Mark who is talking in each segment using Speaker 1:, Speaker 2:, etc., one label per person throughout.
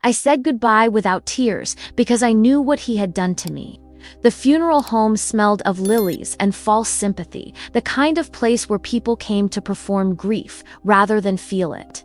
Speaker 1: I said goodbye without tears because I knew what he had done to me. The funeral home smelled of lilies and false sympathy, the kind of place where people came to perform grief rather than feel it.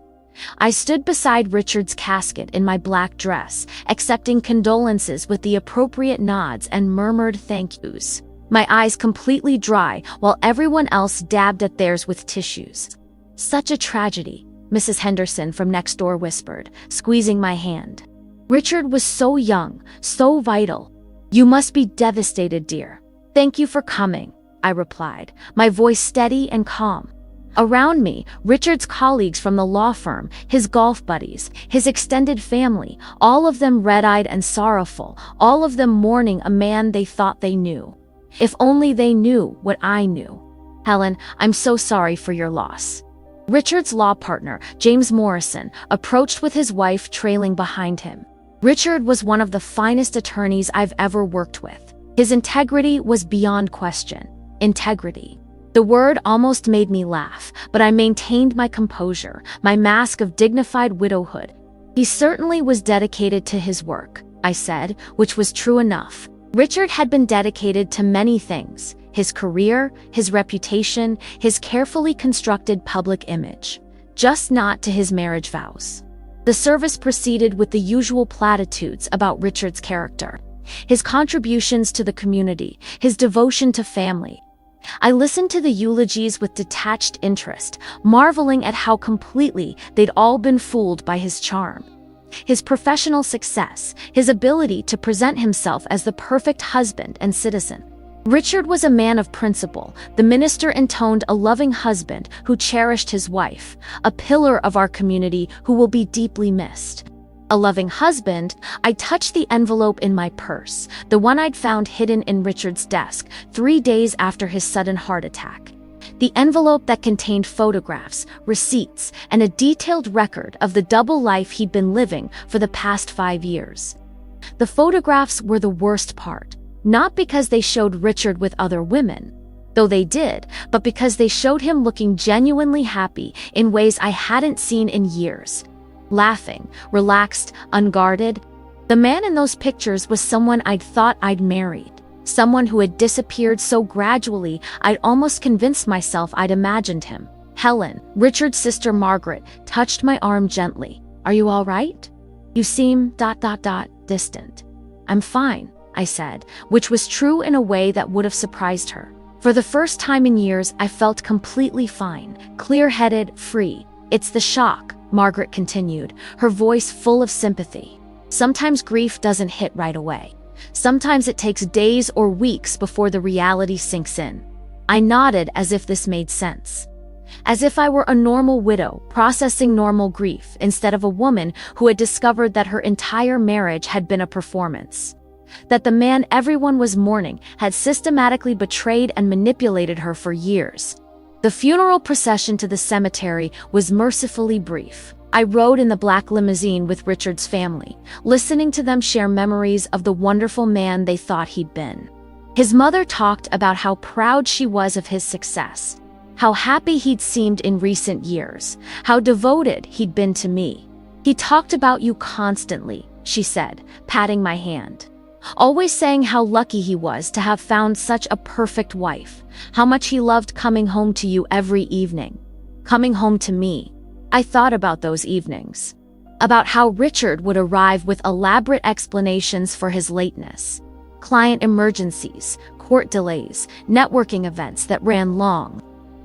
Speaker 1: I stood beside Richard's casket in my black dress, accepting condolences with the appropriate nods and murmured thank yous. My eyes completely dry while everyone else dabbed at theirs with tissues. "Such a tragedy," Mrs. Henderson from next door whispered, squeezing my hand. "Richard was so young, so vital. You must be devastated, dear." "Thank you for coming," I replied, my voice steady and calm. Around me, Richard's colleagues from the law firm, his golf buddies, his extended family, all of them red-eyed and sorrowful, all of them mourning a man they thought they knew. If only they knew what I knew. "Helen, I'm so sorry for your loss." Richard's law partner, James Morrison, approached with his wife trailing behind him. Richard was one of the finest attorneys I've ever worked with. His integrity was beyond question. Integrity. The word almost made me laugh, but I maintained my composure, my mask of dignified widowhood. "He certainly was dedicated to his work," I said, which was true enough. Richard had been dedicated to many things: his career, his reputation, his carefully constructed public image, just not to his marriage vows. The service proceeded with the usual platitudes about Richard's character, his contributions to the community, his devotion to family. I listened to the eulogies with detached interest, marveling at how completely they'd all been fooled by his charm. His professional success, his ability to present himself as the perfect husband and citizen. Richard was a man of principle, the minister intoned a loving husband who cherished his wife, a pillar of our community who will be deeply missed. A loving husband, I touched the envelope in my purse, the one I'd found hidden in Richard's desk 3 days after his sudden heart attack. The envelope that contained photographs, receipts, and a detailed record of the double life he'd been living for the past 5 years. The photographs were the worst part, not because they showed Richard with other women, though they did, but because they showed him looking genuinely happy in ways I hadn't seen in years. Laughing, relaxed, unguarded. The man in those pictures was someone I'd thought I'd married. Someone who had disappeared so gradually I'd almost convinced myself I'd imagined him. Helen, Richard's sister Margaret, touched my arm gently. "Are you all right? You seem ... distant." "I'm fine," I said, which was true in a way that would have surprised her. For the first time in years, I felt completely fine, clear-headed, free. "It's the shock," Margaret continued, her voice full of sympathy. "Sometimes grief doesn't hit right away. Sometimes it takes days or weeks before the reality sinks in." I nodded as if this made sense. As if I were a normal widow processing normal grief instead of a woman who had discovered that her entire marriage had been a performance. That the man everyone was mourning had systematically betrayed and manipulated her for years. The funeral procession to the cemetery was mercifully brief. I rode in the black limousine with Richard's family, listening to them share memories of the wonderful man they thought he'd been. His mother talked about how proud she was of his success, how happy he'd seemed in recent years, how devoted he'd been to me. "He talked about you constantly," she said, patting my hand. Always saying how lucky he was to have found such a perfect wife, how much he loved coming home to you every evening. Coming home to me. I thought about those evenings. About how Richard would arrive with elaborate explanations for his lateness. Client emergencies, court delays, networking events that ran long.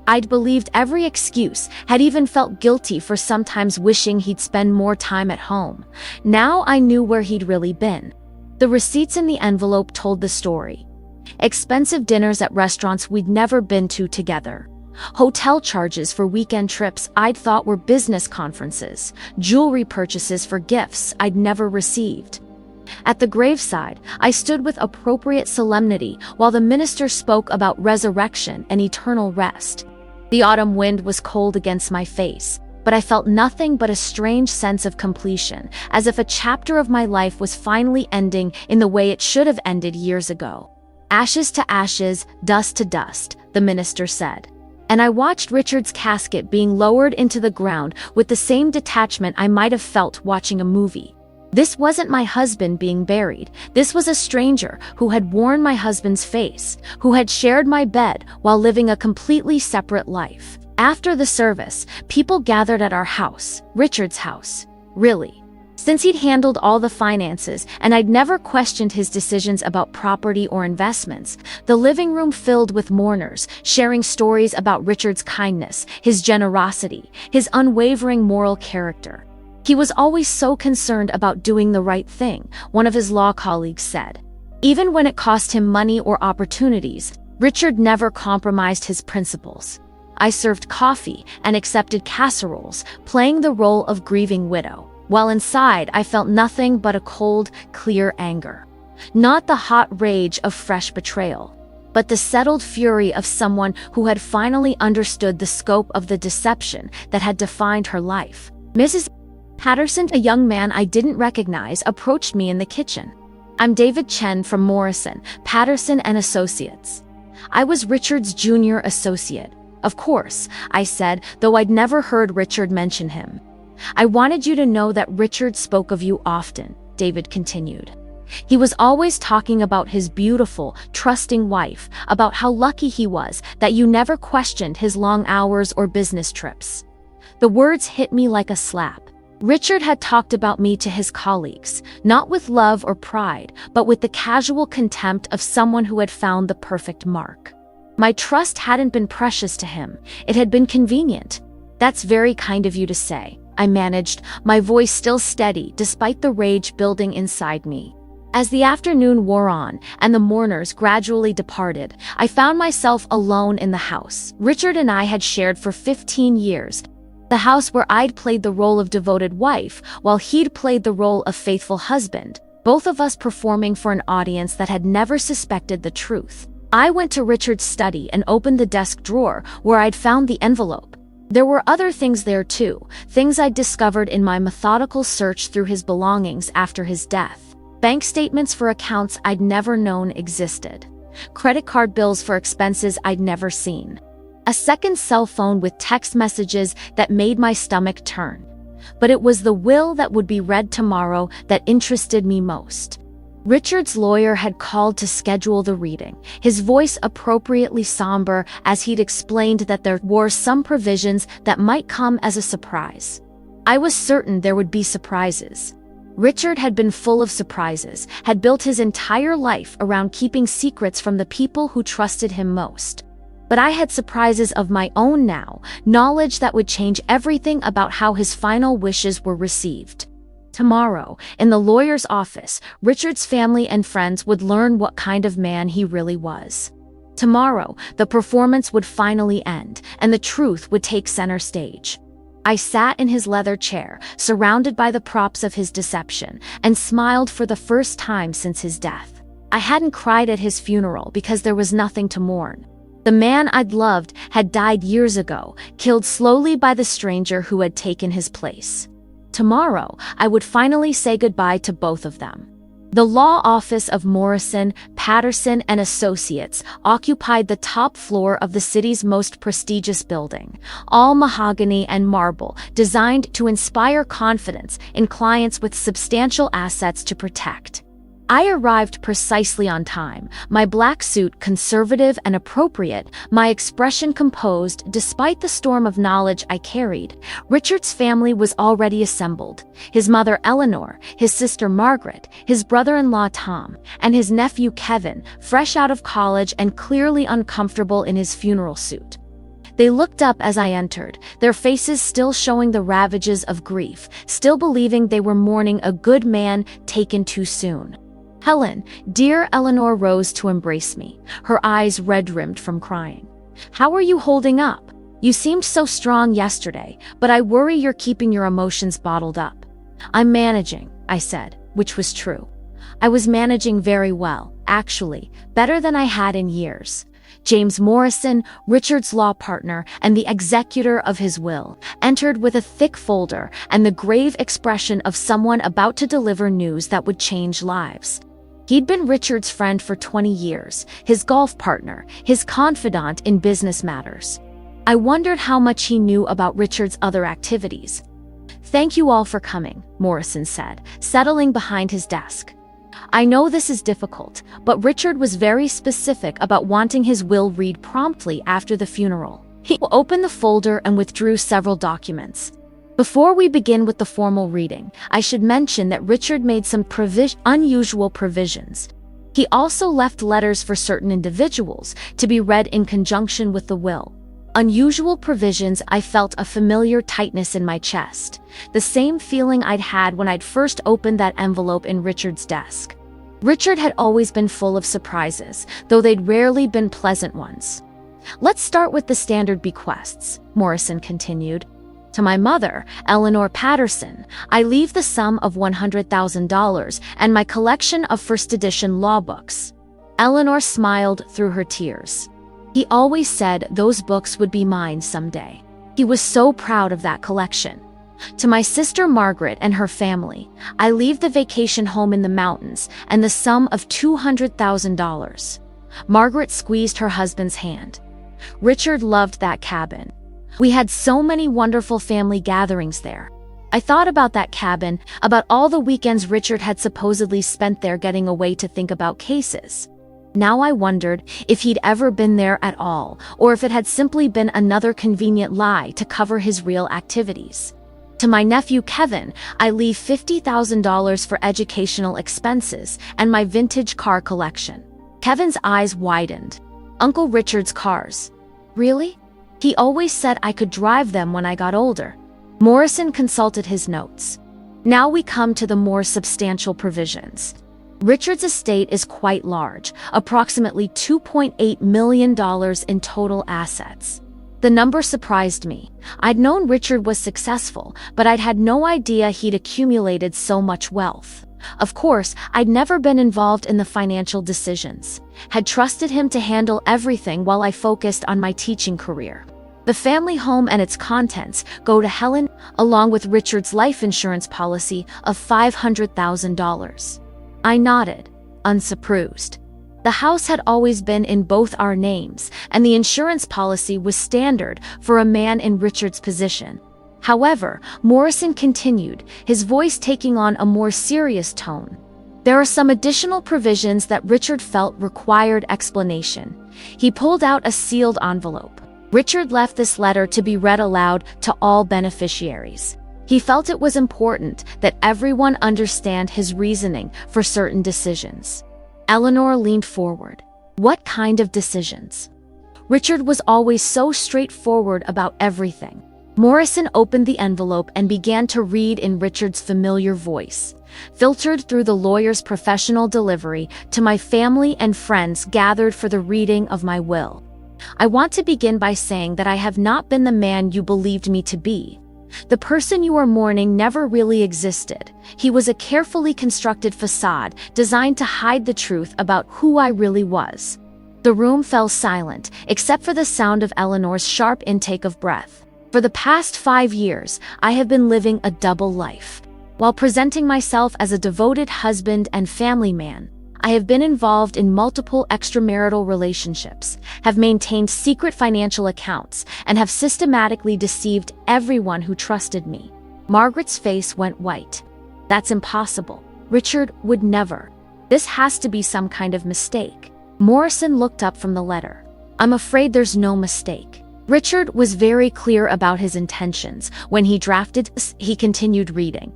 Speaker 1: I'd believed every excuse, had even felt guilty for sometimes wishing he'd spend more time at home. Now I knew where he'd really been. The receipts in the envelope told the story. Expensive dinners at restaurants we'd never been to together. Hotel charges for weekend trips I'd thought were business conferences. Jewelry purchases for gifts I'd never received. At the graveside, I stood with appropriate solemnity while the minister spoke about resurrection and eternal rest. The autumn wind was cold against my face, but I felt nothing but a strange sense of completion, as if a chapter of my life was finally ending in the way it should have ended years ago. "Ashes to ashes, dust to dust," the minister said. And I watched Richard's casket being lowered into the ground with the same detachment I might have felt watching a movie. This wasn't my husband being buried. This was a stranger who had worn my husband's face, who had shared my bed while living a completely separate life. After the service, people gathered at our house, Richard's house. Really. Since he'd handled all the finances and I'd never questioned his decisions about property or investments, the living room filled with mourners, sharing stories about Richard's kindness, his generosity, his unwavering moral character. He was always so concerned about doing the right thing, one of his law colleagues said. Even when it cost him money or opportunities, Richard never compromised his principles. I served coffee and accepted casseroles, playing the role of grieving widow, while inside I felt nothing but a cold, clear anger. Not the hot rage of fresh betrayal, but the settled fury of someone who had finally understood the scope of the deception that had defined her life. Mrs. Patterson, a young man I didn't recognize, approached me in the kitchen. "I'm David Chen from Morrison, Patterson and Associates." I was Richard's junior associate. "Of course," I said, though I'd never heard Richard mention him. "I wanted you to know that Richard spoke of you often," David continued. "He was always talking about his beautiful, trusting wife, about how lucky he was that you never questioned his long hours or business trips." The words hit me like a slap. Richard had talked about me to his colleagues, not with love or pride, but with the casual contempt of someone who had found the perfect mark. My trust hadn't been precious to him, it had been convenient. "That's very kind of you to say," I managed, my voice still steady despite the rage building inside me. As the afternoon wore on and the mourners gradually departed, I found myself alone in the house Richard and I had shared for 15 years. The house where I'd played the role of devoted wife, while he'd played the role of faithful husband, both of us performing for an audience that had never suspected the truth. I went to Richard's study and opened the desk drawer where I'd found the envelope. There were other things there too, things I'd discovered in my methodical search through his belongings after his death. Bank statements for accounts I'd never known existed. Credit card bills for expenses I'd never seen. A second cell phone with text messages that made my stomach turn. But it was the will that would be read tomorrow that interested me most. Richard's lawyer had called to schedule the reading, his voice appropriately somber as he'd explained that there were some provisions that might come as a surprise. I was certain there would be surprises. Richard had been full of surprises, had built his entire life around keeping secrets from the people who trusted him most. But I had surprises of my own now, knowledge that would change everything about how his final wishes were received. Tomorrow, in the lawyer's office, Richard's family and friends would learn what kind of man he really was. Tomorrow, the performance would finally end, and the truth would take center stage. I sat in his leather chair, surrounded by the props of his deception, and smiled for the first time since his death. I hadn't cried at his funeral because there was nothing to mourn. The man I'd loved had died years ago, killed slowly by the stranger who had taken his place. Tomorrow, I would finally say goodbye to both of them. The law office of Morrison, Patterson and Associates occupied the top floor of the city's most prestigious building, all mahogany and marble, designed to inspire confidence in clients with substantial assets to protect. I arrived precisely on time, my black suit conservative and appropriate, my expression composed despite the storm of knowledge I carried. Richard's family was already assembled. His mother Eleanor, his sister Margaret, his brother-in-law Tom, and his nephew Kevin, fresh out of college and clearly uncomfortable in his funeral suit. They looked up as I entered, their faces still showing the ravages of grief, still believing they were mourning a good man taken too soon. "Helen, dear," Eleanor rose to embrace me, her eyes red-rimmed from crying. "How are you holding up? You seemed so strong yesterday, but I worry you're keeping your emotions bottled up." "I'm managing," I said, which was true. I was managing very well, actually, better than I had in years. James Morrison, Richard's law partner and the executor of his will, entered with a thick folder and the grave expression of someone about to deliver news that would change lives. He'd been Richard's friend for 20 years, his golf partner, his confidant in business matters. I wondered how much he knew about Richard's other activities. Thank you all for coming, Morrison said, settling behind his desk. I know this is difficult, but Richard was very specific about wanting his will read promptly after the funeral. He opened the folder and withdrew several documents. Before we begin with the formal reading, I should mention that Richard made some unusual provisions. He also left letters for certain individuals to be read in conjunction with the will. Unusual provisions. I felt a familiar tightness in my chest, the same feeling I'd had when I'd first opened that envelope in Richard's desk. Richard had always been full of surprises, though they'd rarely been pleasant ones. Let's start with the standard bequests, Morrison continued. To my mother, Eleanor Patterson, I leave the sum of $100,000 and my collection of first edition law books. Eleanor smiled through her tears. He always said those books would be mine someday. He was so proud of that collection. To my sister Margaret and her family, I leave the vacation home in the mountains and the sum of $200,000. Margaret squeezed her husband's hand. Richard loved that cabin. We had so many wonderful family gatherings there. I thought about that cabin, about all the weekends Richard had supposedly spent there getting away to think about cases. Now I wondered if he'd ever been there at all, or if it had simply been another convenient lie to cover his real activities. To my nephew Kevin, I leave $50,000 for educational expenses and my vintage car collection. Kevin's eyes widened. Uncle Richard's cars. Really? He always said I could drive them when I got older. Morrison consulted his notes. Now we come to the more substantial provisions. Richard's estate is quite large, approximately $2.8 million in total assets. The number surprised me. I'd known Richard was successful, but I'd had no idea he'd accumulated so much wealth. Of course, I'd never been involved in the financial decisions, had trusted him to handle everything while I focused on my teaching career. The family home and its contents go to Helen, along with Richard's life insurance policy of $500,000. I nodded, unsurprised. The house had always been in both our names, and the insurance policy was standard for a man in Richard's position. However, Morrison continued, his voice taking on a more serious tone. There are some additional provisions that Richard felt required explanation. He pulled out a sealed envelope. Richard left this letter to be read aloud to all beneficiaries. He felt it was important that everyone understand his reasoning for certain decisions. Eleanor leaned forward. What kind of decisions? Richard was always so straightforward about everything. Morrison opened the envelope and began to read in Richard's familiar voice, filtered through the lawyer's professional delivery to my family and friends gathered for the reading of my will. I want to begin by saying that I have not been the man you believed me to be. The person you are mourning never really existed. He was a carefully constructed facade designed to hide the truth about who I really was. The room fell silent, except for the sound of Eleanor's sharp intake of breath. For the past 5 years, I have been living a double life. While presenting myself as a devoted husband and family man, I have been involved in multiple extramarital relationships, have maintained secret financial accounts, and have systematically deceived everyone who trusted me. Margaret's face went white. That's impossible. Richard would never. This has to be some kind of mistake. Morrison looked up from the letter. I'm afraid there's no mistake. Richard was very clear about his intentions. When he drafted this, he continued reading.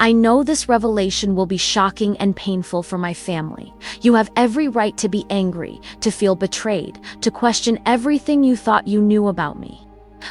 Speaker 1: I know this revelation will be shocking and painful for my family. You have every right to be angry, to feel betrayed, to question everything you thought you knew about me.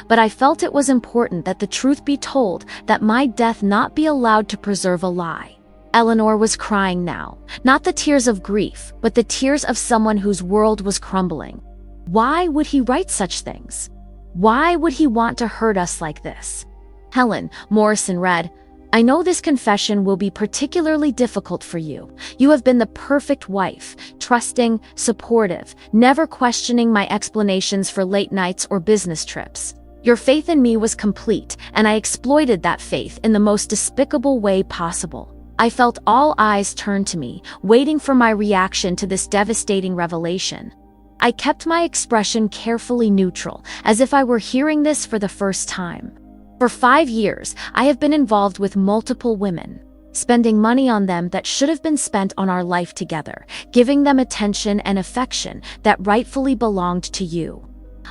Speaker 1: But I felt it was important that the truth be told, that my death not be allowed to preserve a lie. Eleanor was crying now, not the tears of grief, but the tears of someone whose world was crumbling. Why would he write such things? Why would he want to hurt us like this? Helen, Morrison read, I know this confession will be particularly difficult for you. You have been the perfect wife, trusting, supportive, never questioning my explanations for late nights or business trips. Your faith in me was complete, and I exploited that faith in the most despicable way possible. I felt all eyes turn to me, waiting for my reaction to this devastating revelation. I kept my expression carefully neutral, as if I were hearing this for the first time. For 5 years, I have been involved with multiple women, spending money on them that should have been spent on our life together, giving them attention and affection that rightfully belonged to you.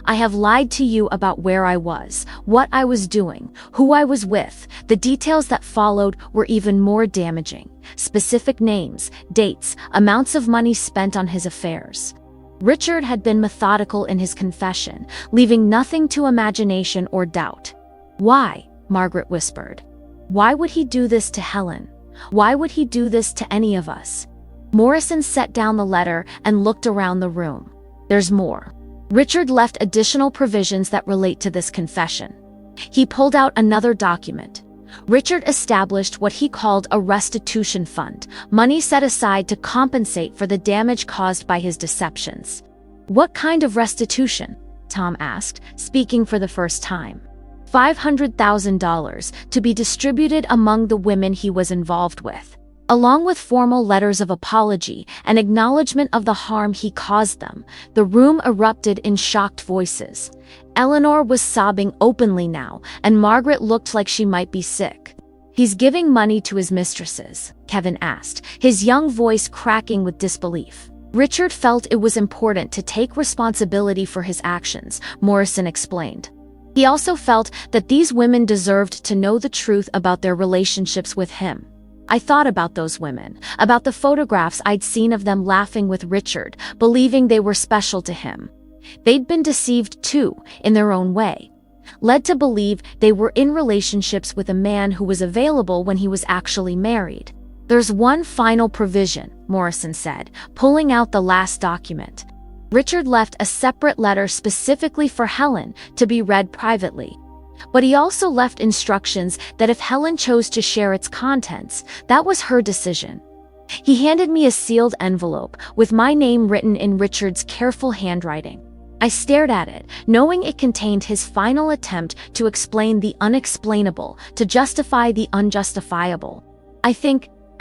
Speaker 1: I have lied to you about where I was, what I was doing, who I was with. The details that followed were even more damaging. Specific names, dates, amounts of money spent on his affairs. Richard had been methodical in his confession, leaving nothing to imagination or doubt. Why? Margaret whispered. Why would he do this to Helen? Why would he do this to any of us? Morrison set down the letter and looked around the room. There's more. Richard left additional provisions that relate to this confession. He pulled out another document. Richard established what he called a restitution fund, money set aside to compensate for the damage caused by his deceptions. What kind of restitution? Tom asked, speaking for the first time. $500,000 to be distributed among the women he was involved with, along with formal letters of apology and acknowledgement of the harm he caused them. The room erupted in shocked voices. Eleanor was sobbing openly now, and Margaret looked like she might be sick. He's giving money to his mistresses, Kevin asked, his young voice cracking with disbelief. Richard felt it was important to take responsibility for his actions, Morrison explained. He also felt that these women deserved to know the truth about their relationships with him. I thought about those women, about the photographs I'd seen of them laughing with Richard, believing they were special to him. They'd been deceived too, in their own way. Led to believe they were in relationships with a man who was available when he was actually married. There's one final provision, Morrison said, pulling out the last document. Richard left a separate letter specifically for Helen to be read privately. But he also left instructions that if Helen chose to share its contents, that was her decision. He handed me a sealed envelope with my name written in Richard's careful handwriting. I stared at it, knowing it contained his final attempt to explain the unexplainable, to justify the unjustifiable. I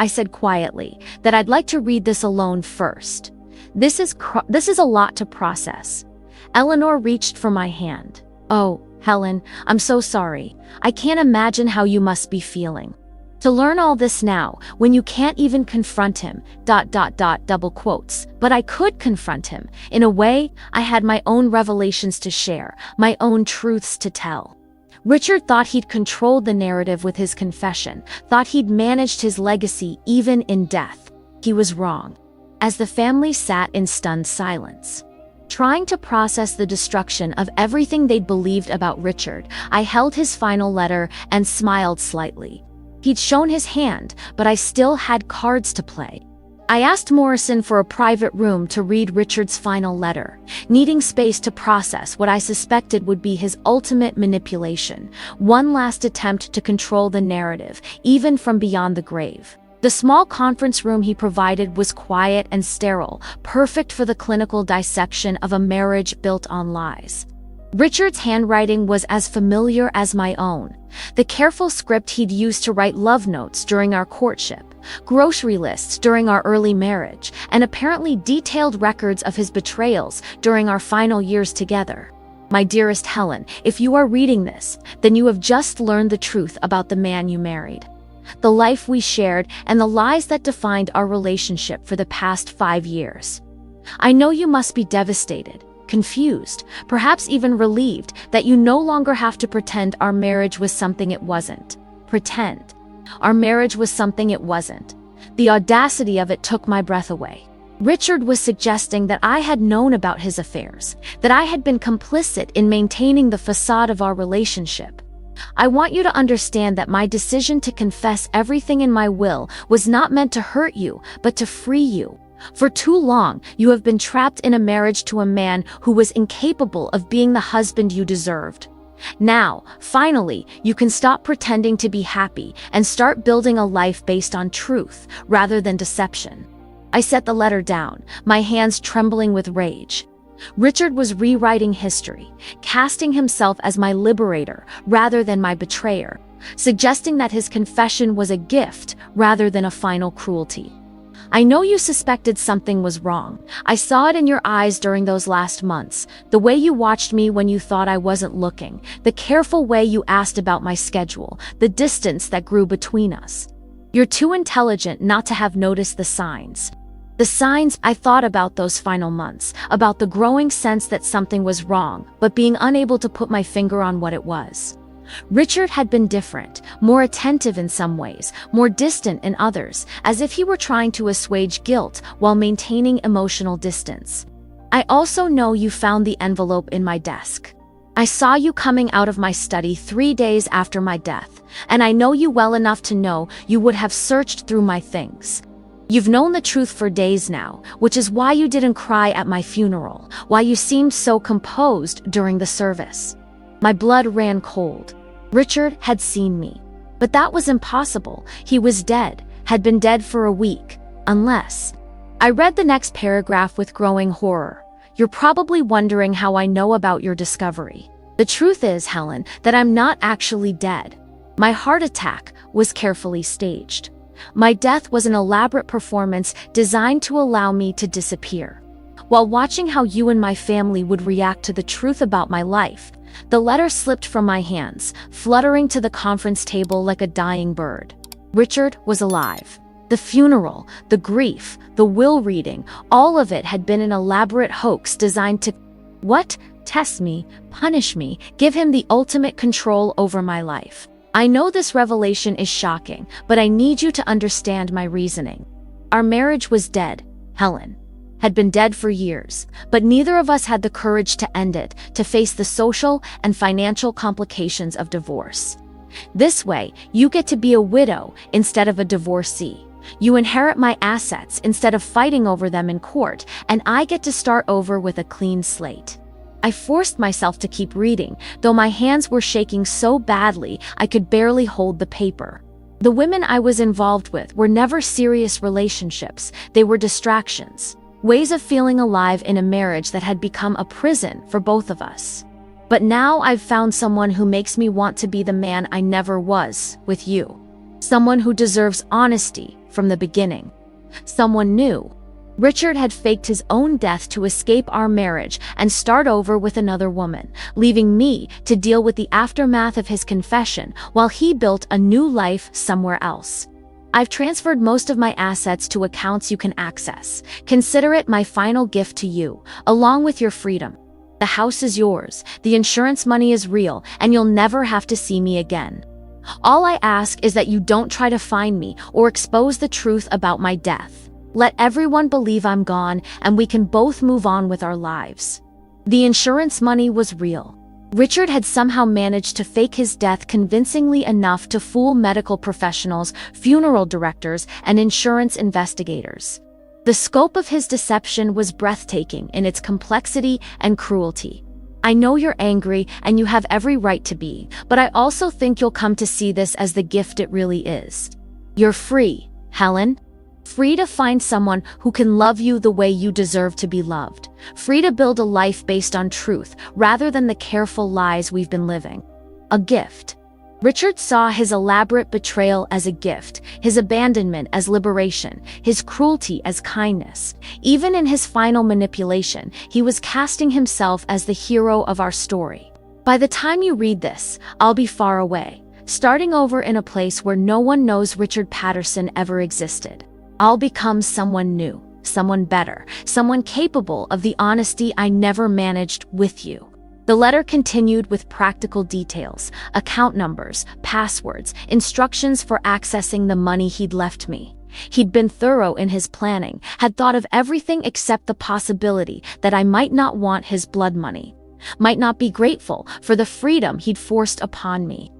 Speaker 1: said quietly, that I'd like to read this alone first. This is a lot to process. Eleanor reached for my hand. Oh, Helen, I'm so sorry. I can't imagine how you must be feeling. To learn all this now, when you can't even confront him, ... double quotes. But I could confront him. In a way, I had my own revelations to share, my own truths to tell. Richard thought he'd controlled the narrative with his confession, thought he'd managed his legacy even in death. He was wrong. As the family sat in stunned silence, trying to process the destruction of everything they'd believed about Richard, I held his final letter and smiled slightly. He'd shown his hand, but I still had cards to play. I asked Morrison for a private room to read Richard's final letter, needing space to process what I suspected would be his ultimate manipulation, one last attempt to control the narrative, even from beyond the grave. The small conference room he provided was quiet and sterile, perfect for the clinical dissection of a marriage built on lies. Richard's handwriting was as familiar as my own. The careful script he'd used to write love notes during our courtship, grocery lists during our early marriage, and apparently detailed records of his betrayals during our final years together. My dearest Helen, if you are reading this, then you have just learned the truth about the man you married. The life we shared, and the lies that defined our relationship for the past 5 years. I know you must be devastated, confused, perhaps even relieved that you no longer have to pretend our marriage was something it wasn't. Pretend. Our marriage was something it wasn't. The audacity of it took my breath away. Richard was suggesting that I had known about his affairs, that I had been complicit in maintaining the facade of our relationship. I want you to understand that my decision to confess everything in my will was not meant to hurt you, but to free you. For too long, you have been trapped in a marriage to a man who was incapable of being the husband you deserved. Now, finally, you can stop pretending to be happy and start building a life based on truth, rather than deception. I set the letter down, my hands trembling with rage. Richard was rewriting history, casting himself as my liberator rather than my betrayer, suggesting that his confession was a gift rather than a final cruelty. I know you suspected something was wrong. I saw it in your eyes during those last months. The way you watched me when you thought I wasn't looking. The careful way you asked about my schedule. The distance that grew between us. You're too intelligent not to have noticed the signs. The signs. I thought about those final months, about the growing sense that something was wrong, but being unable to put my finger on what it was. Richard had been different, more attentive in some ways, more distant in others, as if he were trying to assuage guilt while maintaining emotional distance. I also know you found the envelope in my desk. I saw you coming out of my study 3 days after my death, and I know you well enough to know you would have searched through my things. You've known the truth for days now, which is why you didn't cry at my funeral, why you seemed so composed during the service. My blood ran cold. Richard had seen me. But that was impossible. He was dead, had been dead for a week, unless... I read the next paragraph with growing horror. You're probably wondering how I know about your discovery. The truth is, Helen, that I'm not actually dead. My heart attack was carefully staged. My death was an elaborate performance designed to allow me to disappear. While watching how you and my family would react to the truth about my life, the letter slipped from my hands, fluttering to the conference table like a dying bird. Richard was alive. The funeral, the grief, the will reading, all of it had been an elaborate hoax designed to... What? Test me, punish me, give him the ultimate control over my life. I know this revelation is shocking, but I need you to understand my reasoning. Our marriage was dead, Helen. Had been dead for years, but neither of us had the courage to end it, to face the social and financial complications of divorce. This way, you get to be a widow instead of a divorcee. You inherit my assets instead of fighting over them in court, and I get to start over with a clean slate. I forced myself to keep reading, though my hands were shaking so badly I could barely hold the paper. The women I was involved with were never serious relationships, they were distractions. Ways of feeling alive in a marriage that had become a prison for both of us. But now I've found someone who makes me want to be the man I never was, with you. Someone who deserves honesty from the beginning. Someone new. Richard had faked his own death to escape our marriage and start over with another woman, leaving me to deal with the aftermath of his confession while he built a new life somewhere else. I've transferred most of my assets to accounts you can access. Consider it my final gift to you, along with your freedom. The house is yours, the insurance money is real, and you'll never have to see me again. All I ask is that you don't try to find me or expose the truth about my death. Let everyone believe I'm gone, and we can both move on with our lives. The insurance money was real. Richard had somehow managed to fake his death convincingly enough to fool medical professionals, funeral directors, and insurance investigators. The scope of his deception was breathtaking in its complexity and cruelty. I know you're angry, and you have every right to be, but I also think you'll come to see this as the gift it really is. You're free, Helen. Free to find someone who can love you the way you deserve to be loved. Free to build a life based on truth, rather than the careful lies we've been living. A gift. Richard saw his elaborate betrayal as a gift, his abandonment as liberation, his cruelty as kindness. Even in his final manipulation, he was casting himself as the hero of our story. By the time you read this, I'll be far away, starting over in a place where no one knows Richard Patterson ever existed. I'll become someone new, someone better, someone capable of the honesty I never managed with you. The letter continued with practical details, account numbers, passwords, instructions for accessing the money he'd left me. He'd been thorough in his planning, had thought of everything except the possibility that I might not want his blood money, might not be grateful for the freedom he'd forced upon me.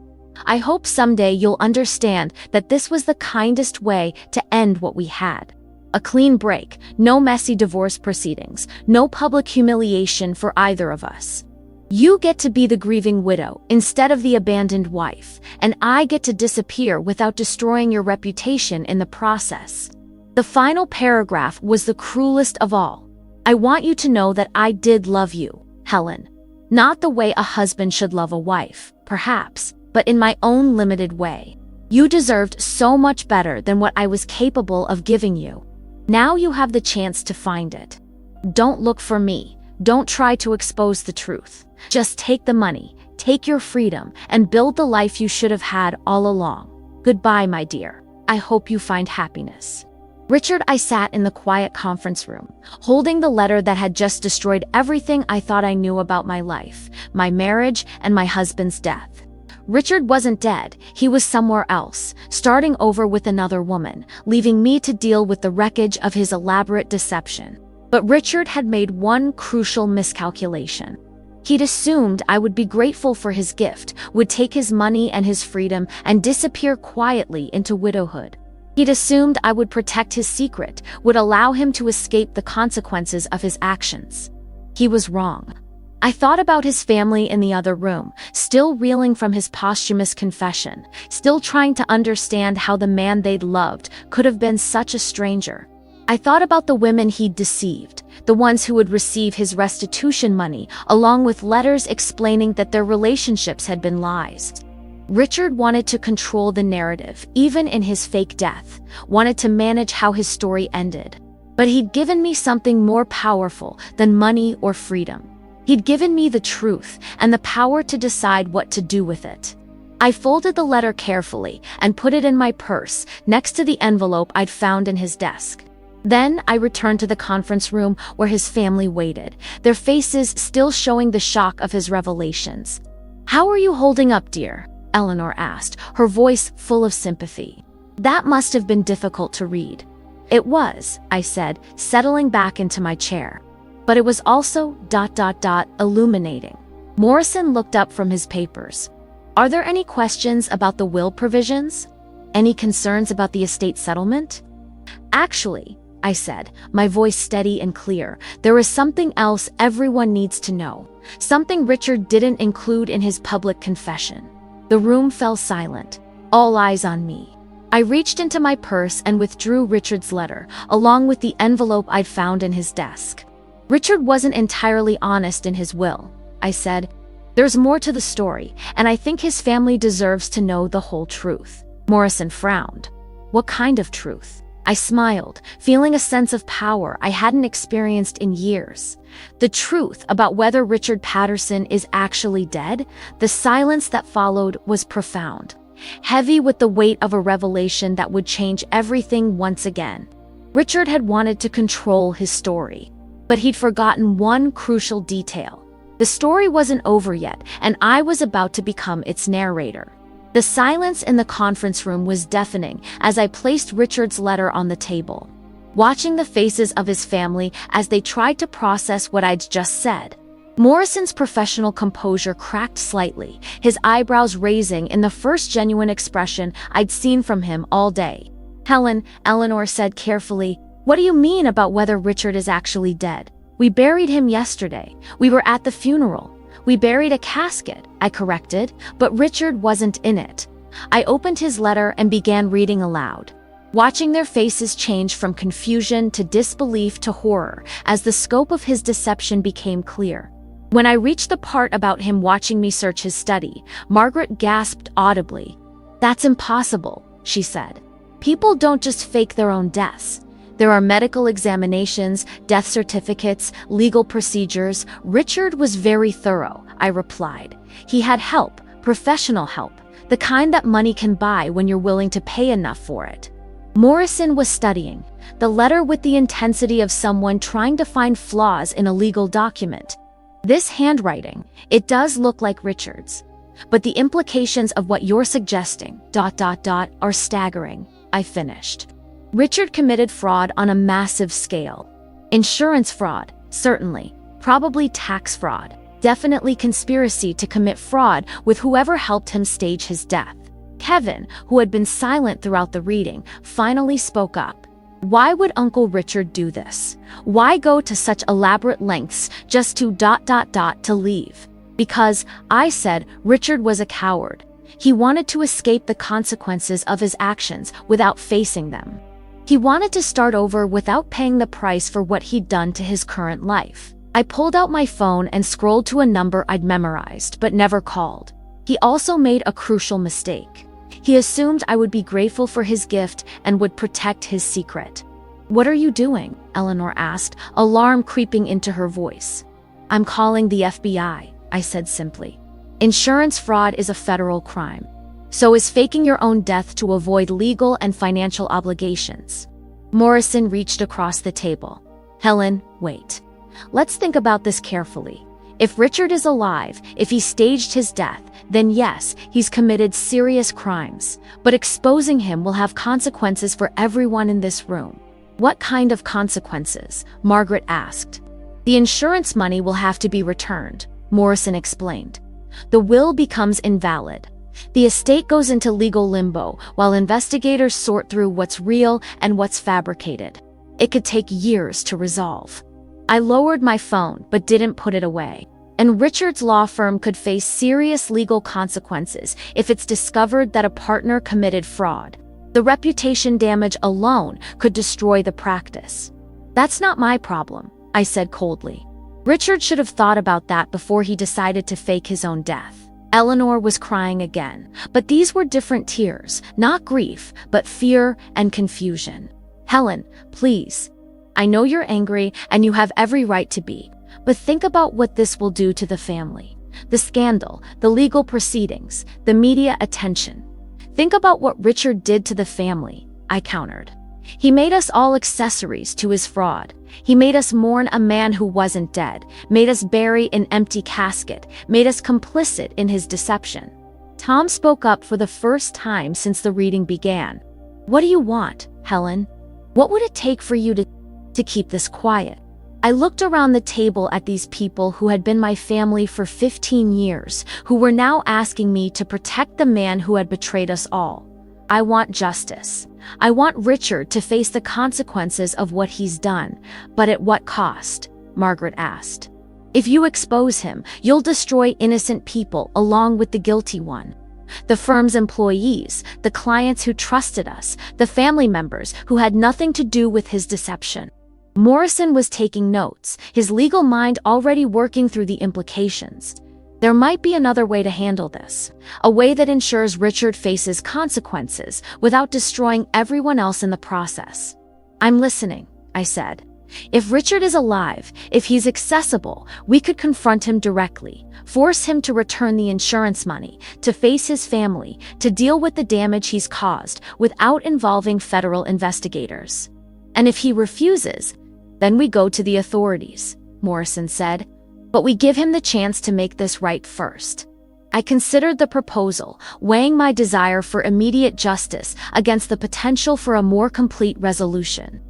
Speaker 1: I hope someday you'll understand that this was the kindest way to end what we had. A clean break, no messy divorce proceedings, no public humiliation for either of us. You get to be the grieving widow instead of the abandoned wife, and I get to disappear without destroying your reputation in the process. The final paragraph was the cruelest of all. I want you to know that I did love you, Helen. Not the way a husband should love a wife, perhaps, but in my own limited way. You deserved so much better than what I was capable of giving you. Now you have the chance to find it. Don't look for me. Don't try to expose the truth. Just take the money, take your freedom, and build the life you should have had all along. Goodbye, my dear. I hope you find happiness. Richard, I sat in the quiet conference room, holding the letter that had just destroyed everything I thought I knew about my life, my marriage, and my husband's death. Richard wasn't dead. He was somewhere else, starting over with another woman, leaving me to deal with the wreckage of his elaborate deception. But Richard had made one crucial miscalculation. He'd assumed I would be grateful for his gift, would take his money and his freedom, and disappear quietly into widowhood. He'd assumed I would protect his secret, would allow him to escape the consequences of his actions. He was wrong. I thought about his family in the other room, still reeling from his posthumous confession, still trying to understand how the man they'd loved could have been such a stranger. I thought about the women he'd deceived, the ones who would receive his restitution money, along with letters explaining that their relationships had been lies. Richard wanted to control the narrative, even in his fake death, wanted to manage how his story ended. But he'd given me something more powerful than money or freedom. He'd given me the truth and the power to decide what to do with it. I folded the letter carefully and put it in my purse next to the envelope I'd found in his desk. Then I returned to the conference room where his family waited, their faces still showing the shock of his revelations. "How are you holding up, dear?" Eleanor asked, her voice full of sympathy. "That must have been difficult to read." "It was," I said, settling back into my chair. "But it was also ... illuminating." Morrison looked up from his papers. "Are there any questions about the will provisions? Any concerns about the estate settlement?" "Actually," I said, my voice steady and clear, "there is something else everyone needs to know. Something Richard didn't include in his public confession." The room fell silent, all eyes on me. I reached into my purse and withdrew Richard's letter, along with the envelope I'd found in his desk. "Richard wasn't entirely honest in his will," I said. "There's more to the story, and I think his family deserves to know the whole truth." Morrison frowned. "What kind of truth?" I smiled, feeling a sense of power I hadn't experienced in years. The truth about whether Richard Patterson is actually dead. The silence that followed was profound, heavy with the weight of a revelation that would change everything once again. Richard had wanted to control his story, but he'd forgotten one crucial detail. The story wasn't over yet, and I was about to become its narrator. The silence in the conference room was deafening as I placed Richard's letter on the table, watching the faces of his family as they tried to process what I'd just said. Morrison's professional composure cracked slightly, his eyebrows raising in the first genuine expression I'd seen from him all day. "Helen," Eleanor said carefully, "what do you mean about whether Richard is actually dead? We buried him yesterday. We were at the funeral. We buried a casket," I corrected, but Richard wasn't in it. I opened his letter and began reading aloud, watching their faces change from confusion to disbelief to horror as the scope of his deception became clear. When I reached the part about him watching me search his study, Margaret gasped audibly. "That's impossible," she said. "People don't just fake their own deaths. There are medical examinations, death certificates, legal procedures." "Richard was very thorough," I replied. "He had help, professional help, the kind that money can buy when you're willing to pay enough for it." Morrison was studying the letter with the intensity of someone trying to find flaws in a legal document. "This handwriting, it does look like Richard's. But the implications of what you're suggesting ... are staggering," I finished. "Richard committed fraud on a massive scale. Insurance fraud, certainly. Probably tax fraud. Definitely conspiracy to commit fraud with whoever helped him stage his death." Kevin, who had been silent throughout the reading, finally spoke up. "Why would Uncle Richard do this? Why go to such elaborate lengths just to ... to leave?" "Because," I said, "Richard was a coward. He wanted to escape the consequences of his actions without facing them. He wanted to start over without paying the price for what he'd done to his current life." I pulled out my phone and scrolled to a number I'd memorized but never called. He also made a crucial mistake. He assumed I would be grateful for his gift and would protect his secret. "What are you doing?" Eleanor asked, alarm creeping into her voice. "I'm calling the FBI," I said simply. "Insurance fraud is a federal crime. So is faking your own death to avoid legal and financial obligations." Morrison reached across the table. "Helen, wait. Let's think about this carefully. If Richard is alive, if he staged his death, then yes, he's committed serious crimes. But exposing him will have consequences for everyone in this room." "What kind of consequences?" Margaret asked. "The insurance money will have to be returned," Morrison explained. "The will becomes invalid. The estate goes into legal limbo while investigators sort through what's real and what's fabricated. It could take years to resolve." I lowered my phone but didn't put it away. "And Richard's law firm could face serious legal consequences if it's discovered that a partner committed fraud. The reputation damage alone could destroy the practice." "That's not my problem," I said coldly. "Richard should have thought about that before he decided to fake his own death." Eleanor was crying again, but these were different tears, not grief, but fear and confusion. "Helen, please. I know you're angry and you have every right to be, but think about what this will do to the family. The scandal, the legal proceedings, the media attention. Think about what Richard did to the family," I countered. "He made us all accessories to his fraud. He made us mourn a man who wasn't dead, made us bury an empty casket, made us complicit in his deception." Tom spoke up for the first time since the reading began. "What do you want, Helen? What would it take for you to keep this quiet?" I looked around the table at these people who had been my family for 15 years, who were now asking me to protect the man who had betrayed us all. "I want justice. I want Richard to face the consequences of what he's done, but at what cost?" Margaret asked. "If you expose him, you'll destroy innocent people along with the guilty one. The firm's employees, the clients who trusted us, the family members who had nothing to do with his deception." Morrison was taking notes, his legal mind already working through the implications. "There might be another way to handle this, a way that ensures Richard faces consequences without destroying everyone else in the process." "I'm listening," I said. "If Richard is alive, if he's accessible, we could confront him directly, force him to return the insurance money, to face his family, to deal with the damage he's caused without involving federal investigators. And if he refuses, then we go to the authorities," Morrison said. "But we give him the chance to make this right first." I considered the proposal, weighing my desire for immediate justice against the potential for a more complete resolution.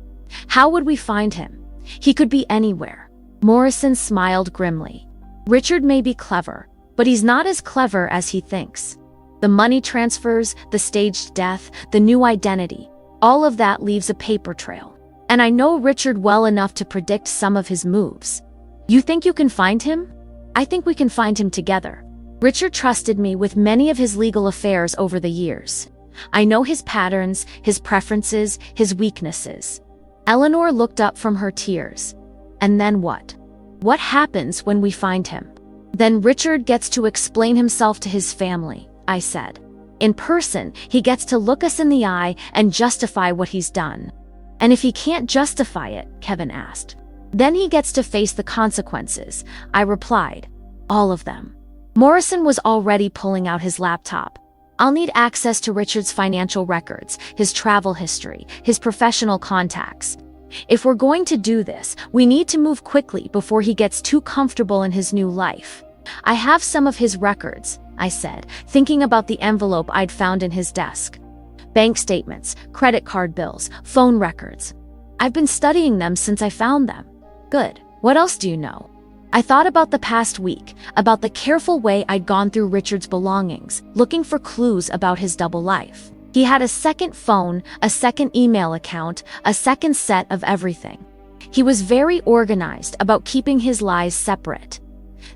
Speaker 1: "How would we find him? He could be anywhere." Morrison smiled grimly. "Richard may be clever, but he's not as clever as he thinks. The money transfers, the staged death, the new identity, all of that leaves a paper trail. And I know Richard well enough to predict some of his moves. You think you can find him? I think we can find him together. Richard trusted me with many of his legal affairs over the years. I know his patterns, his preferences, his weaknesses." Eleanor looked up from her tears. "And then what? What happens when we find him?" "Then Richard gets to explain himself to his family," I said. "In person, he gets to look us in the eye and justify what he's done." "And if he can't justify it," Kevin asked, "then he gets to face the consequences," I replied. "All of them." Morrison was already pulling out his laptop. "I'll need access to Richard's financial records, his travel history, his professional contacts. If we're going to do this, we need to move quickly before he gets too comfortable in his new life." "I have some of his records," I said, thinking about the envelope I'd found in his desk. "Bank statements, credit card bills, phone records. I've been studying them since I found them." "Good. What else do you know?" I thought about the past week, about the careful way I'd gone through Richard's belongings, looking for clues about his double life. He had a second phone, a second email account, a second set of everything. He was very organized about keeping his lies separate.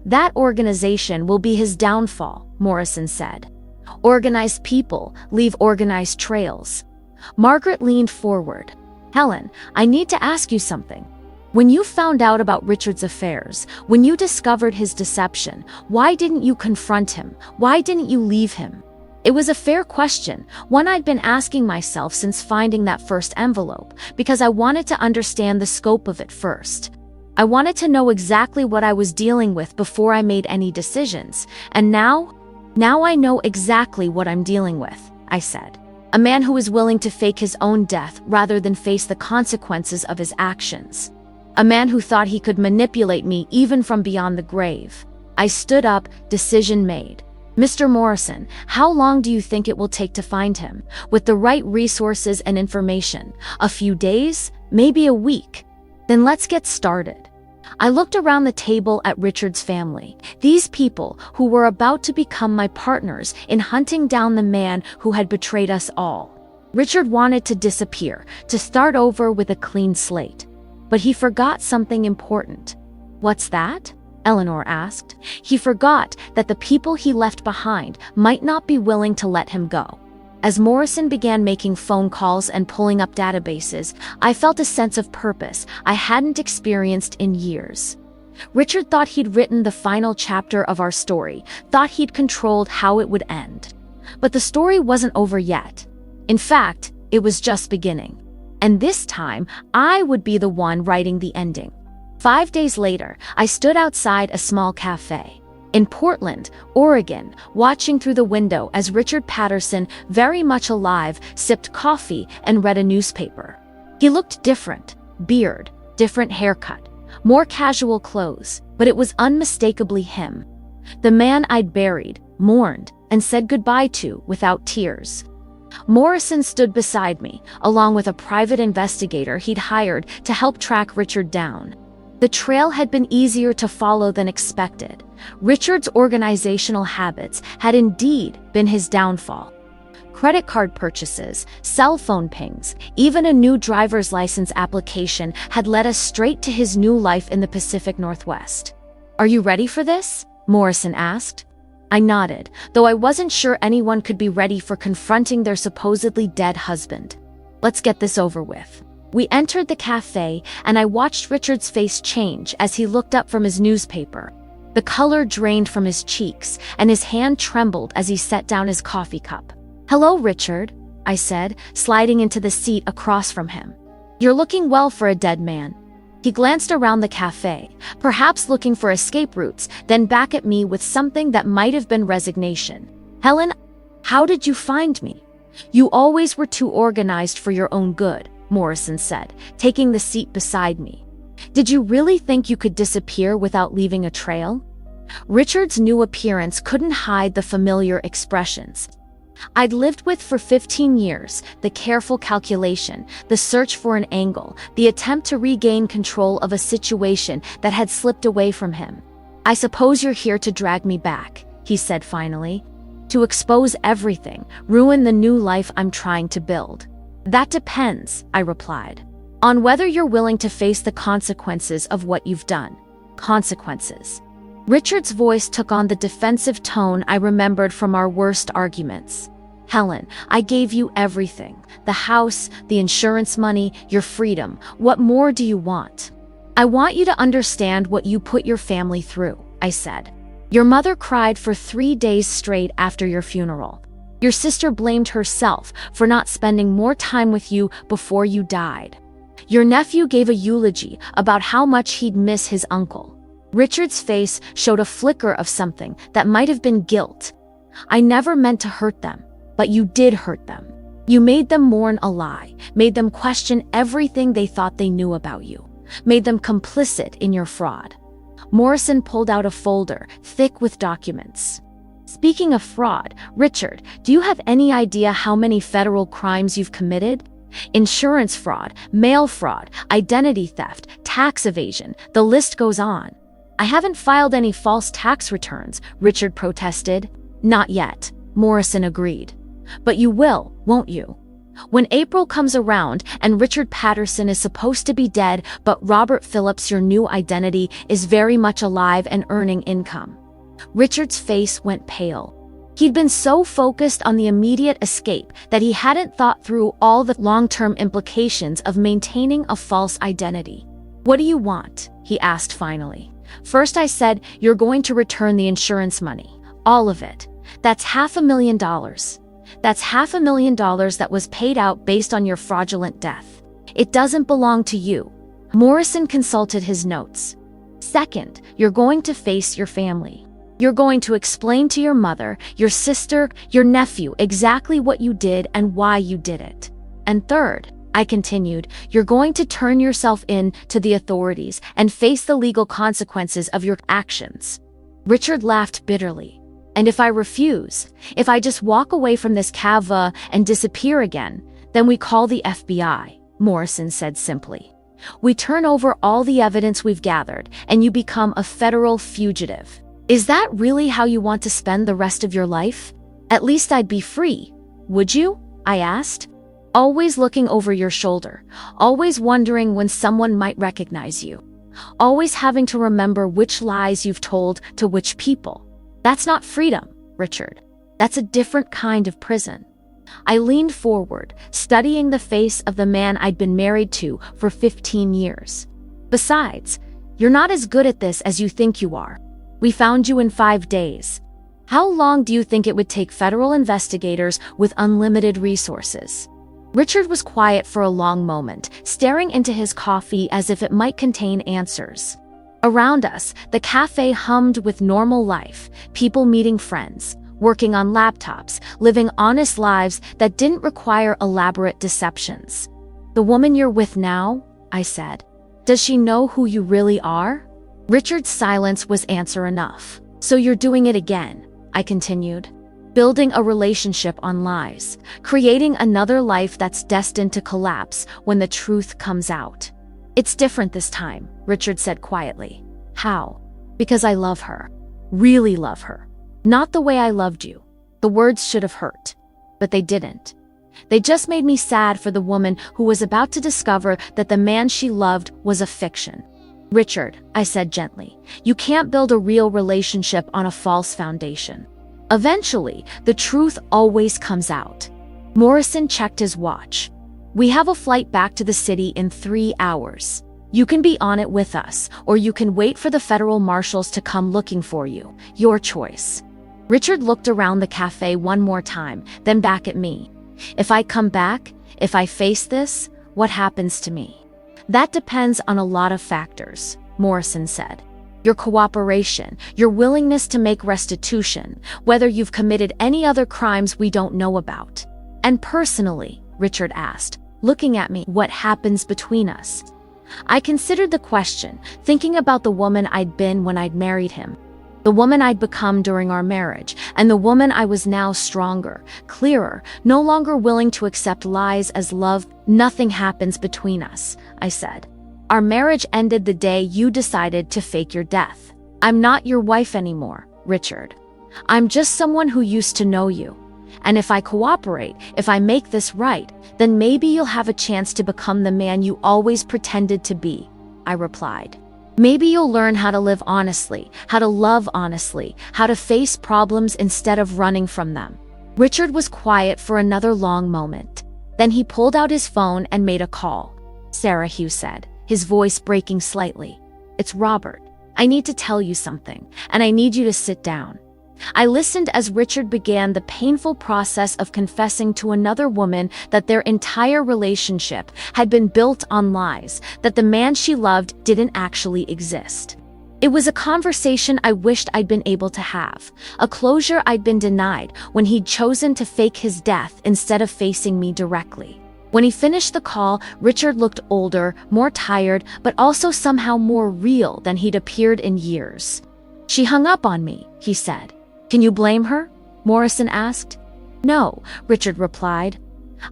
Speaker 1: "That organization will be his downfall," Morrison said. "Organized people leave organized trails." Margaret leaned forward. "Helen, I need to ask you something. When you found out about Richard's affairs, when you discovered his deception, why didn't you confront him? Why didn't you leave him?" It was a fair question, one I'd been asking myself since finding that first envelope, because I wanted to understand the scope of it first. I wanted to know exactly what I was dealing with before I made any decisions, and now I know exactly what I'm dealing with, I said. A man who is willing to fake his own death rather than face the consequences of his actions. A man who thought he could manipulate me even from beyond the grave. I stood up, decision made. Mr. Morrison, how long do you think it will take to find him? With the right resources and information? A few days? Maybe a week? Then let's get started. I looked around the table at Richard's family, these people who were about to become my partners in hunting down the man who had betrayed us all. Richard wanted to disappear, to start over with a clean slate. But he forgot something important. What's that? Eleanor asked. He forgot that the people he left behind might not be willing to let him go. As Morrison began making phone calls and pulling up databases, I felt a sense of purpose I hadn't experienced in years. Richard thought he'd written the final chapter of our story, thought he'd controlled how it would end. But the story wasn't over yet. In fact, it was just beginning. And this time, I would be the one writing the ending. 5 days later, I stood outside a small cafe in Portland, Oregon, watching through the window as Richard Patterson, very much alive, sipped coffee and read a newspaper. He looked different, beard, different haircut, more casual clothes, but it was unmistakably him. The man I'd buried, mourned, and said goodbye to without tears. Morrison stood beside me, along with a private investigator he'd hired to help track Richard down. The trail had been easier to follow than expected. Richard's organizational habits had indeed been his downfall. Credit card purchases, cell phone pings, even a new driver's license application had led us straight to his new life in the Pacific Northwest. "Are you ready for this?" Morrison asked. I nodded, though I wasn't sure anyone could be ready for confronting their supposedly dead husband. "Let's get this over with." We entered the cafe, and I watched Richard's face change as he looked up from his newspaper. The color drained from his cheeks, and his hand trembled as he set down his coffee cup. "Hello, Richard," I said, sliding into the seat across from him. "You're looking well for a dead man." He glanced around the cafe, perhaps looking for escape routes, then back at me with something that might have been resignation. "Helen, how did you find me?" "You always were too organized for your own good," Morrison said, taking the seat beside me. "Did you really think you could disappear without leaving a trail?" Richard's new appearance couldn't hide the familiar expressions I'd lived with for 15 years, the careful calculation, the search for an angle, the attempt to regain control of a situation that had slipped away from him. "I suppose you're here to drag me back," he said finally. "To expose everything, ruin the new life I'm trying to build." "That depends," I replied, "on whether you're willing to face the consequences of what you've done." Consequences. Richard's voice took on the defensive tone I remembered from our worst arguments. "Helen, I gave you everything. The house, the insurance money, your freedom. What more do you want?" "I want you to understand what you put your family through," I said. "Your mother cried for 3 days straight after your funeral. Your sister blamed herself for not spending more time with you before you died. Your nephew gave a eulogy about how much he'd miss his uncle." Richard's face showed a flicker of something that might have been guilt. "I never meant to hurt them, but you did hurt them. You made them mourn a lie, made them question everything they thought they knew about you, made them complicit in your fraud." Morrison pulled out a folder, thick with documents. "Speaking of fraud, Richard, do you have any idea how many federal crimes you've committed? Insurance fraud, mail fraud, identity theft, tax evasion, the list goes on." "I haven't filed any false tax returns," Richard protested. "Not yet," Morrison agreed. "But you will, won't you? When April comes around and Richard Patterson is supposed to be dead, but Robert Phillips, your new identity, is very much alive and earning income." Richard's face went pale. He'd been so focused on the immediate escape that he hadn't thought through all the long-term implications of maintaining a false identity. "What do you want?" he asked finally. "First I said, you're going to return the insurance money. All of it. That's $500,000. That's $500,000 that was paid out based on your fraudulent death. It doesn't belong to you. Morrison consulted his notes. Second, you're going to face your family. You're going to explain to your mother, your sister, your nephew exactly what you did and why you did it. And third, I continued, you're going to turn yourself in to the authorities and face the legal consequences of your actions. Richard laughed bitterly. And if I refuse, if I just walk away from this cava and disappear again, then we call the FBI, Morrison said simply. We turn over all the evidence we've gathered, and you become a federal fugitive. Is that really how you want to spend the rest of your life? At least I'd be free. Would you? I asked. Always looking over your shoulder, always wondering when someone might recognize you, always having to remember which lies you've told to which people. That's not freedom, Richard. That's a different kind of prison. I leaned forward, studying the face of the man I'd been married to for 15 years. Besides, you're not as good at this as you think you are. We found you in 5 days. How long do you think it would take federal investigators with unlimited resources? Richard was quiet for a long moment, staring into his coffee as if it might contain answers. Around us, the cafe hummed with normal life, people meeting friends, working on laptops, living honest lives that didn't require elaborate deceptions. The woman you're with now? I said. Does she know who you really are? Richard's silence was answer enough. So you're doing it again, I continued. Building a relationship on lies, creating another life that's destined to collapse when the truth comes out. It's different this time, Richard said quietly. How? Because I love her. Really love her. Not the way I loved you. The words should have hurt. But they didn't. They just made me sad for the woman who was about to discover that the man she loved was a fiction. Richard, I said gently, you can't build a real relationship on a false foundation. Eventually, the truth always comes out. Morrison checked his watch. We have a flight back to the city in 3 hours. You can be on it with us, or you can wait for the federal marshals to come looking for you. Your choice. Richard looked around the cafe one more time, then back at me. If I come back, if I face this, what happens to me? That depends on a lot of factors, Morrison said. Your cooperation, your willingness to make restitution, whether you've committed any other crimes we don't know about. And personally, Richard asked, looking at me, what happens between us? I considered the question, thinking about the woman I'd been when I'd married him, the woman I'd become during our marriage, and the woman I was now stronger, clearer, no longer willing to accept lies as love. Nothing happens between us, I said. Our marriage ended the day you decided to fake your death. I'm not your wife anymore, Richard. I'm just someone who used to know you. And if I cooperate, if I make this right, then maybe you'll have a chance to become the man you always pretended to be, I replied. Maybe you'll learn how to live honestly, how to love honestly, how to face problems instead of running from them. Richard was quiet for another long moment. Then he pulled out his phone and made a call. Sarah, Hugh said, his voice breaking slightly. It's Robert. I need to tell you something, and I need you to sit down. I listened as Richard began the painful process of confessing to another woman that their entire relationship had been built on lies, that the man she loved didn't actually exist. It was a conversation I wished I'd been able to have, a closure I'd been denied when he'd chosen to fake his death instead of facing me directly. When he finished the call, Richard looked older, more tired, but also somehow more real than he'd appeared in years. She hung up on me, he said. Can you blame her? Morrison asked. No, Richard replied.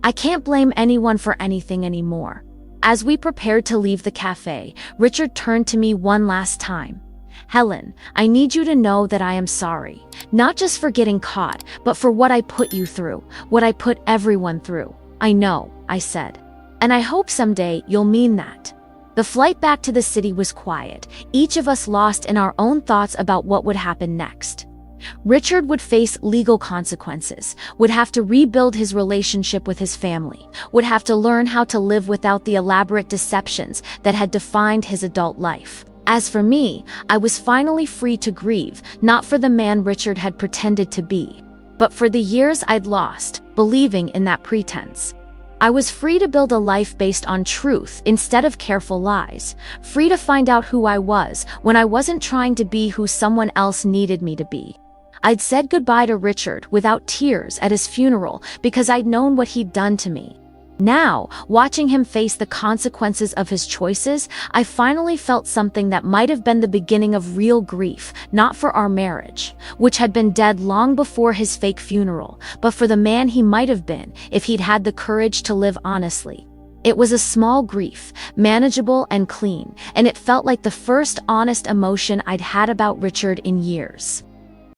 Speaker 1: I can't blame anyone for anything anymore. As we prepared to leave the cafe, Richard turned to me one last time. Helen, I need you to know that I am sorry, not just for getting caught, but for what I put you through, what I put everyone through. I know, I said. And I hope someday you'll mean that. The flight back to the city was quiet, each of us lost in our own thoughts about what would happen next. Richard would face legal consequences, would have to rebuild his relationship with his family, would have to learn how to live without the elaborate deceptions that had defined his adult life. As for me, I was finally free to grieve, not for the man Richard had pretended to be, but for the years I'd lost, believing in that pretense. I was free to build a life based on truth instead of careful lies, free to find out who I was when I wasn't trying to be who someone else needed me to be. I'd said goodbye to Richard without tears at his funeral because I'd known what he'd done to me. Now, watching him face the consequences of his choices, I finally felt something that might have been the beginning of real grief, not for our marriage, which had been dead long before his fake funeral, but for the man he might have been if he'd had the courage to live honestly. It was a small grief, manageable and clean, and it felt like the first honest emotion I'd had about Richard in years.